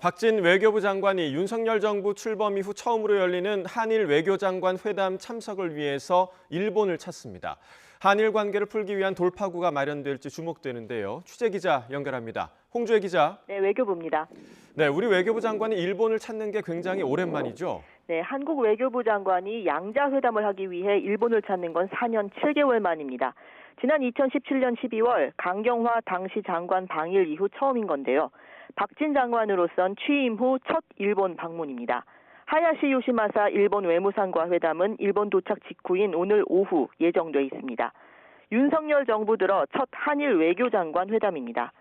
박진 외교부 장관이 윤석열 정부 출범 이후 처음으로 열리는 한일 외교장관 회담 참석을 위해서 일본을 찾습니다. 한일 관계를 풀기 위한 돌파구가 마련될지 주목되는데요. 취재기자 연결합니다. 홍주혜 기자. 네, 외교부입니다. 네, 우리 외교부 장관이 일본을 찾는 게 굉장히 오랜만이죠? 네, 한국 외교부 장관이 양자 회담을 하기 위해 일본을 찾는 건 4년 7개월 만입니다. 지난 2017년 12월 강경화 당시 장관 방일 이후 처음인 건데요. 박진 장관으로선 취임 후 첫 일본 방문입니다. 하야시 요시마사 일본 외무상과 회담은 일본 도착 직후인 오늘 오후 예정돼 있습니다. 윤석열 정부 들어 첫 한일 외교장관 회담입니다.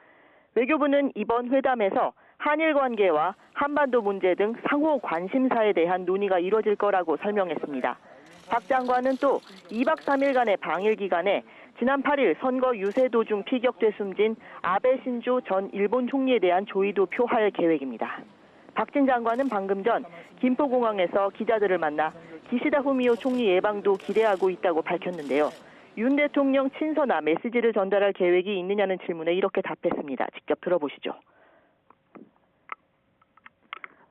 외교부는 이번 회담에서 한일 관계와 한반도 문제 등 상호 관심사에 대한 논의가 이뤄질 거라고 설명했습니다. 박 장관은 또 2박 3일간의 방일 기간에 지난 8일 선거 유세 도중 피격돼 숨진 아베 신조 전 일본 총리에 대한 조의도 표할 계획입니다. 박진 장관은 방금 전 김포공항에서 기자들을 만나 기시다 후미오 총리 예방도 기대하고 있다고 밝혔는데요. 윤 대통령 친서나 메시지를 전달할 계획이 있느냐는 질문에 이렇게 답했습니다. 직접 들어보시죠.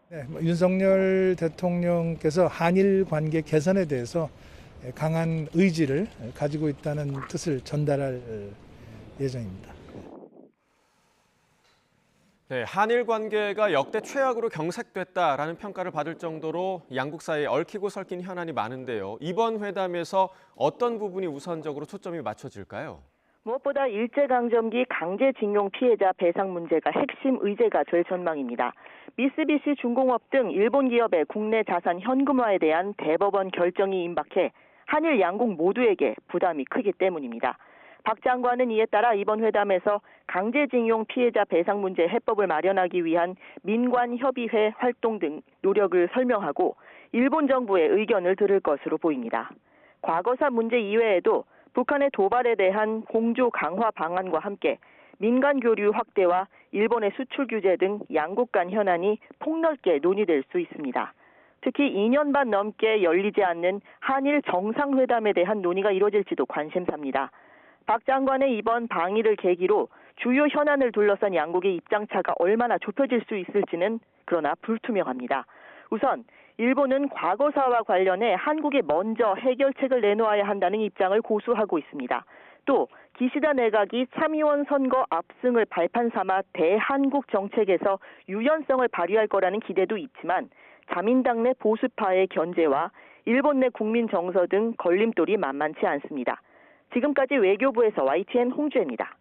네, 윤석열 대통령께서 한일 관계 개선에 대해서 강한 의지를 가지고 있다는 뜻을 전달할 예정입니다. 네, 한일 관계가 역대 최악으로 경색됐다라는 평가를 받을 정도로 양국 사이에 얽히고 설킨 현안이 많은데요. 이번 회담에서 어떤 부분이 우선적으로 초점이 맞춰질까요? 무엇보다 일제강점기 강제징용 피해자 배상 문제가 핵심 의제가 될 전망입니다. 미쓰비시 중공업 등 일본 기업의 국내 자산 현금화에 대한 대법원 결정이 임박해 한일 양국 모두에게 부담이 크기 때문입니다. 박 장관은 이에 따라 이번 회담에서 강제징용 피해자 배상 문제 해법을 마련하기 위한 민관협의회 활동 등 노력을 설명하고 일본 정부의 의견을 들을 것으로 보입니다. 과거사 문제 이외에도 북한의 도발에 대한 공조 강화 방안과 함께 민간 교류 확대와 일본의 수출 규제 등 양국 간 현안이 폭넓게 논의될 수 있습니다. 특히 2년 반 넘게 열리지 않는 한일 정상회담에 대한 논의가 이뤄질지도 관심사입니다. 박 장관의 이번 방일을 계기로 주요 현안을 둘러싼 양국의 입장차가 얼마나 좁혀질 수 있을지는 그러나 불투명합니다. 우선 일본은 과거사와 관련해 한국이 먼저 해결책을 내놓아야 한다는 입장을 고수하고 있습니다. 또 기시다 내각이 참의원 선거 압승을 발판 삼아 대한국 정책에서 유연성을 발휘할 거라는 기대도 있지만 자민당 내 보수파의 견제와 일본 내 국민 정서 등 걸림돌이 만만치 않습니다. 지금까지 외교부에서 YTN 홍주혜입니다.